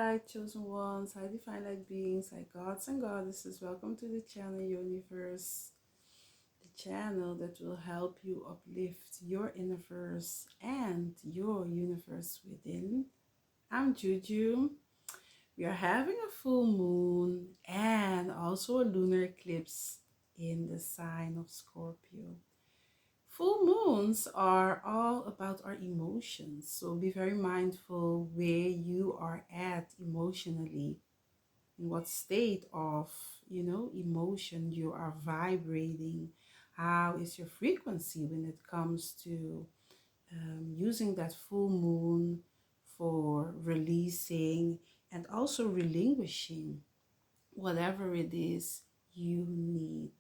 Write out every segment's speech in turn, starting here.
light chosen ones, high divine light beings, high gods and goddesses. Welcome to the channel Yoniverse, the channel that will help you uplift your universe and your universe within. I'm Juju. We are having a full moon and also a lunar eclipse in the sign of Scorpio. Full moons are all about our emotions, so be very mindful where you are at emotionally, in what state of, emotion you are vibrating. How is your frequency when it comes to using that full moon for releasing and also relinquishing whatever it is you need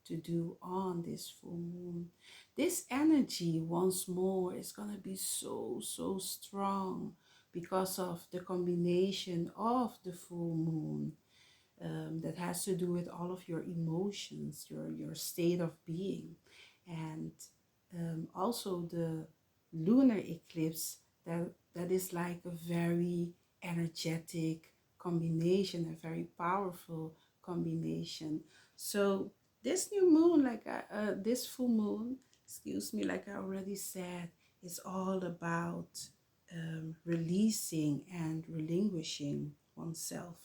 to do on this full moon. This energy, once more, is going to be so strong because of the combination of the full moon that has to do with all of your emotions, your state of being, and also the lunar eclipse that is like a very energetic combination, a very powerful combination. So this new moon, this full moon, excuse me, like I already said, is all about releasing and relinquishing oneself.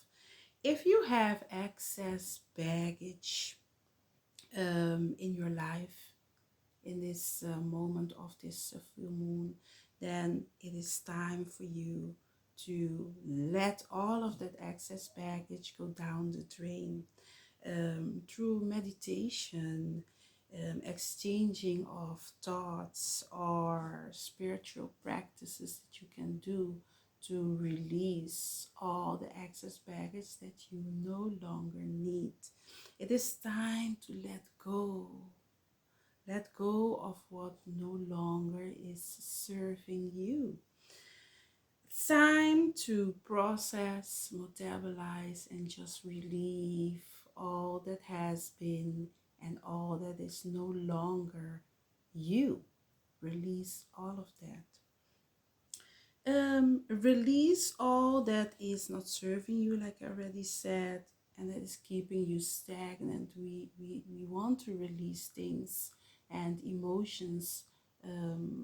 If you have excess baggage in your life in this moment of this full moon, then it is time for you to let all of that excess baggage go down the drain through meditation, exchanging of thoughts or spiritual practices that you can do to release all the excess baggage that you no longer need. It is time to let go. Let go of what no longer is serving you. It's time to process, metabolize, and just relieve all that has been and all that is no longer you. Release all of that. Release all that is not serving you, like I already said, and that is keeping you stagnant. We want to release things and emotions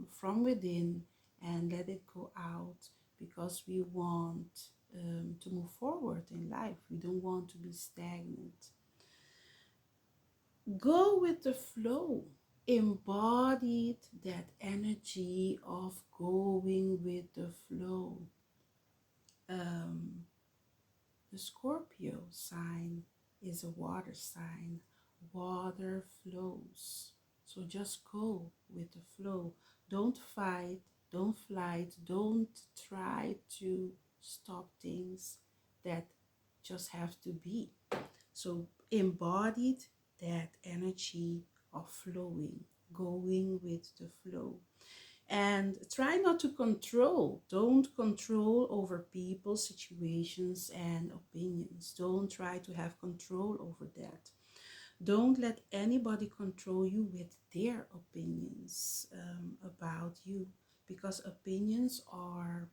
from within and let it go out because we want to move forward in life. We don't want to be stagnant. Go with the flow. Embodied that energy of going with the flow. The Scorpio sign is a water sign. Water flows. So just go with the flow. Don't fight, don't flight, don't try to stop things that just have to be. So embodied that energy of flowing, going with the flow. And try not to control. Don't control over people, situations, and opinions. Don't try to have control over that. Don't let anybody control you with their opinions about you, because opinions are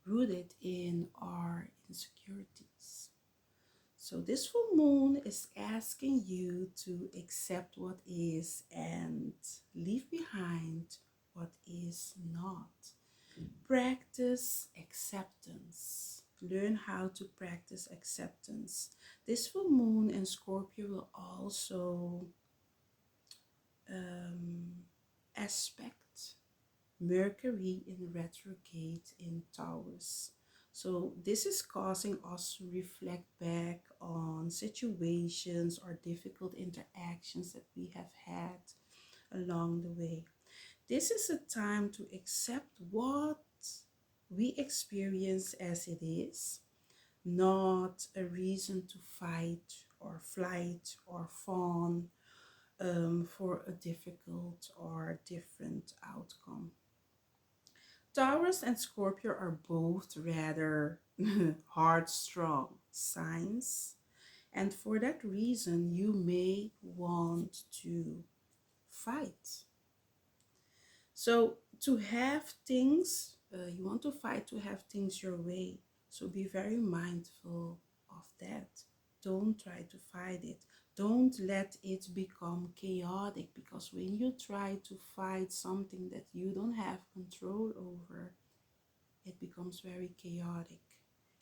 rooted in our insecurities. So this full moon is asking you to accept what is and leave behind what is not. Practice acceptance. Learn how to practice acceptance. This full moon in Scorpio will also aspect Mercury in retrograde in Taurus. So this is causing us to reflect back on situations or difficult interactions that we have had along the way. This is a time to accept what we experience as it is, not a reason to fight or flight or fawn for a difficult or different outcome. Taurus and Scorpio are both rather hard-strong signs, and for that reason you may want to fight. So to have things You want to fight to have things your way. So be very mindful of that. Don't try to fight it. Don't let it become chaotic, because when you try to fight something that you don't have control over, it becomes very chaotic,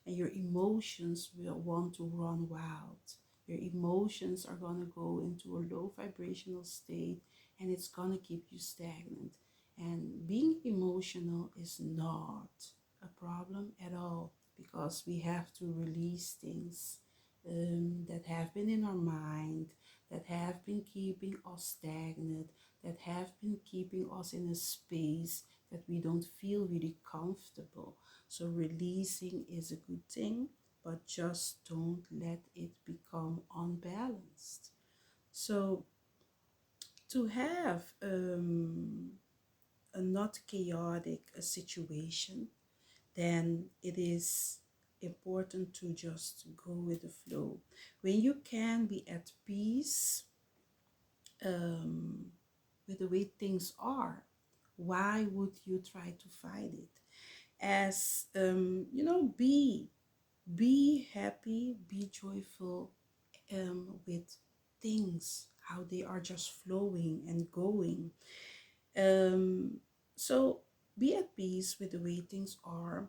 and your emotions will want to run wild. Your emotions are going to go into a low vibrational state, and it's going to keep you stagnant. And being emotional is not a problem at all, because we have to release things that have been in our mind, that have been keeping us stagnant, that have been keeping us in a space that we don't feel really comfortable. So releasing is a good thing, but just don't let it become unbalanced. So to have a not chaotic a situation, then it is important to just go with the flow. When you can be at peace um, with the way things are, why would you try to fight it? As be happy, be joyful with things, how they are just flowing and going. um, so be at peace with the way things are,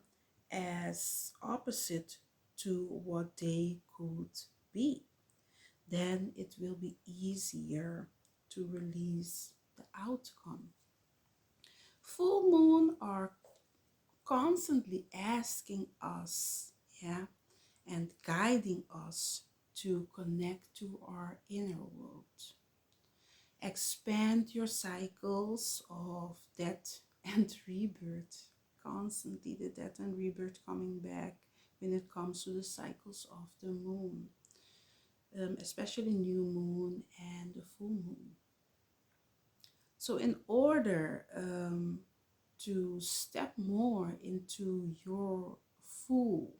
as opposite to what they could be. Then it will be easier to release the outcome. Full moon are constantly asking us, yeah, and guiding us to connect to our inner world. Expand your cycles of death and rebirth. Constantly the death and rebirth coming back when it comes to the cycles of the moon, especially new moon and the full moon. So in order to step more into your full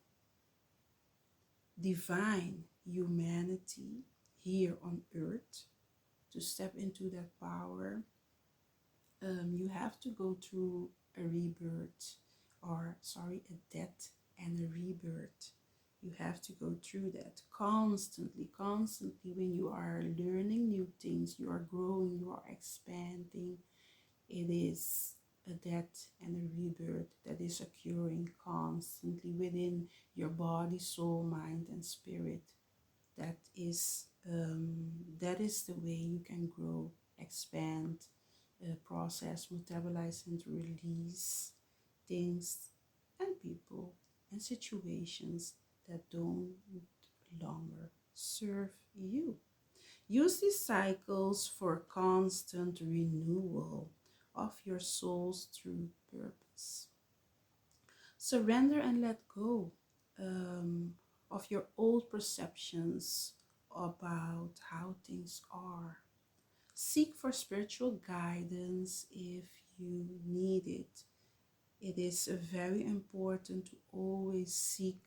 divine humanity here on earth, to step into that power, you have to go through a rebirth, or sorry, a death and a rebirth. You have to go through that constantly, constantly. When you are learning new things, you are growing, you are expanding. It is a death and a rebirth that is occurring constantly within your body, soul, mind, and spirit. That is the way you can grow, expand, process, metabolize, and release things and people and situations that don't longer serve you. Use these cycles for constant renewal of your soul's true purpose. Surrender and let go of your old perceptions about how things are. Seek for spiritual guidance if you need it. It is very important to always seek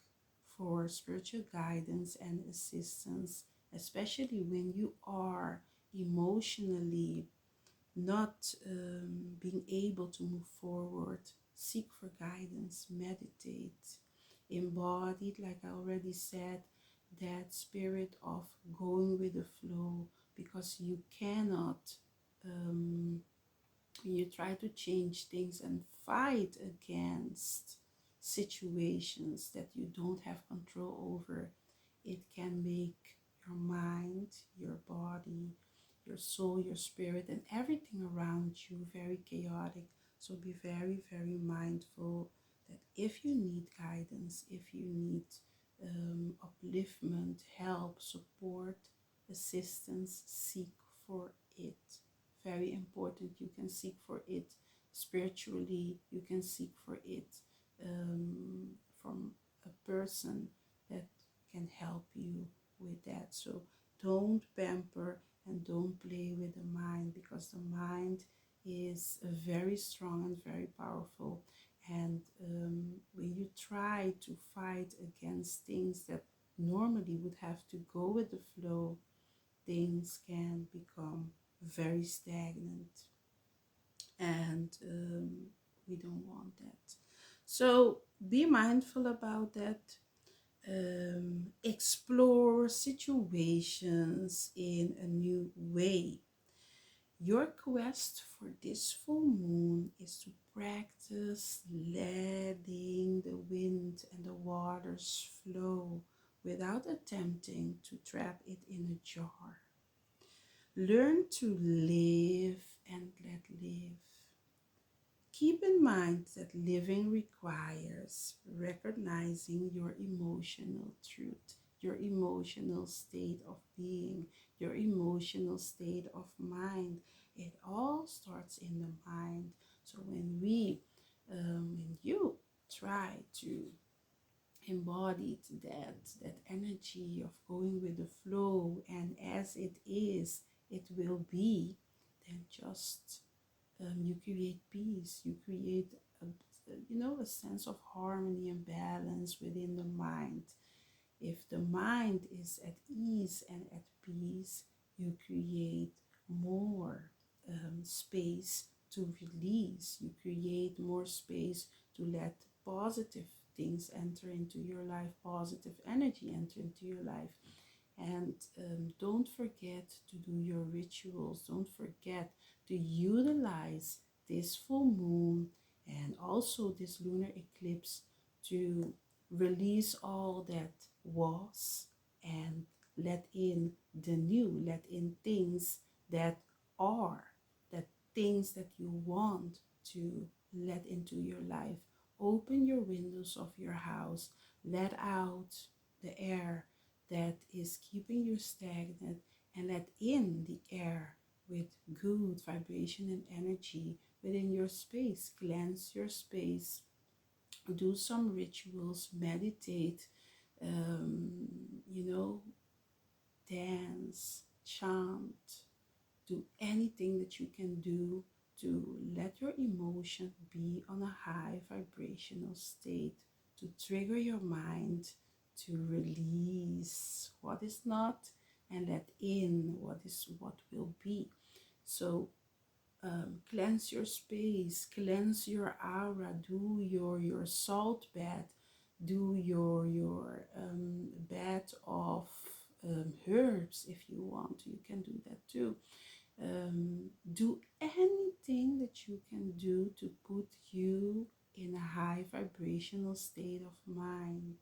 for spiritual guidance and assistance, especially when you are emotionally not being able to move forward. Seek for guidance, meditate, embody, like I already said, that spirit of going with the flow, because you cannot, when you try to change things and fight against situations that you don't have control over, it can make your mind, your body, your soul, your spirit, and everything around you very chaotic. So be very, very mindful that if you need guidance, if you need upliftment, help, support, assistance, seek for it. Very important. You can seek for it spiritually, you can seek for it from a person that can help you with that. So don't pamper and don't play with the mind, because the mind is very strong and very powerful. And when you try to fight against things that normally would have to go with the flow, things can become very stagnant, and we don't want that. So be mindful about that. Explore situations in a new way. Your quest for this full moon is to practice letting the wind and the waters flow without attempting to trap it in a jar. Learn to live and let live. Keep in mind that living requires recognizing your emotional truth, your emotional state of being, your emotional state of mind. It all starts in the mind. So when you try to embody that energy of going with the flow, and as it is, it will be, then just you create peace, you create a sense of harmony and balance within the mind. If the mind is at ease and at peace, you create more space to release, you create more space to let positive things enter into your life, positive energy enter into your life. And don't forget to do your rituals. Don't forget to utilize this full moon and also this lunar eclipse to release all that was and let in the new, let in things that are, that things that you want to let into your life. Open your windows of your house, let out the air that is keeping you stagnant, and let in the air with good vibration and energy within your space. Cleanse your space, do some rituals, meditate, um, you know, dance, chant, do anything that you can do to let your emotion be on a high vibrational state, to trigger your mind to release what is not and let in what will be. So cleanse your space, cleanse your aura, do your salt bath, do your bath of herbs. If you want, you can do that too. Do anything that you can do to put you in a high vibrational state of mind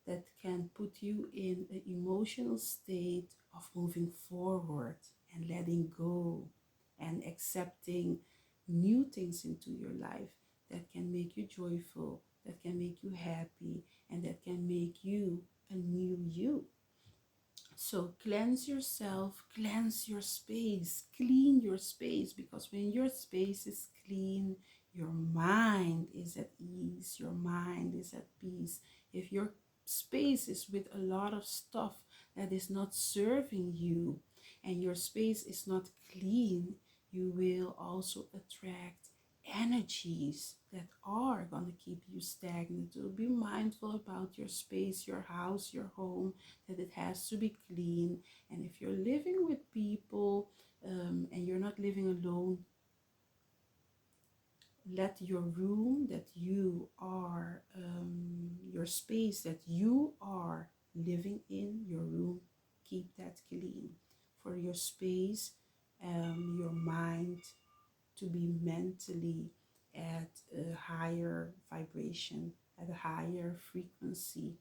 that can put you in an emotional state of moving forward and letting go and accepting new things into your life that can make you joyful, that can make you happy, and that can make you a new you. So cleanse yourself, cleanse your space, clean your space, because when your space is clean, your mind is at ease, your mind is at peace. If your space is with a lot of stuff that is not serving you and your space is not clean, you will also attract energies that are going to keep you stagnant. So be mindful about your space, your house, your home, that it has to be clean. And if you're living with people and you're not living alone, let your room that you are, your space that you are living in, your room, keep that clean. For your space, your mind to be mentally at a higher vibration, at a higher frequency.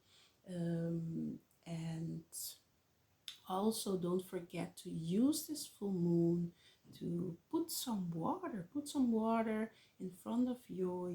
And also don't forget to use this full moon to put some water in front of your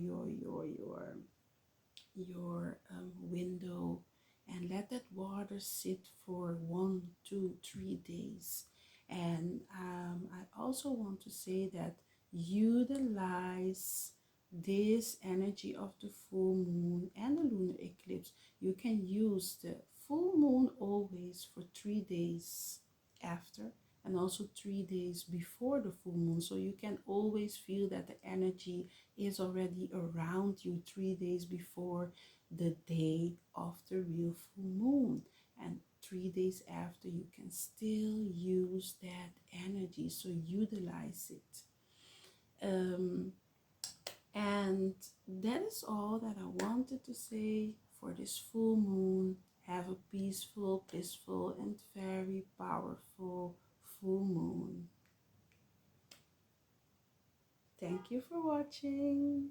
window, and let that water sit for 1, 2, 3 days. And I also want to say that utilize this energy of the full moon and the lunar eclipse. You can use the full moon always for 3 days after, and also 3 days before the full moon, so you can always feel that the energy is already around you 3 days before the day of the real full moon. And 3 days after, you can still use that energy, so utilize it. And that is all that I wanted to say for this full moon. Have a peaceful, blissful, and very powerful full moon. Thank you for watching.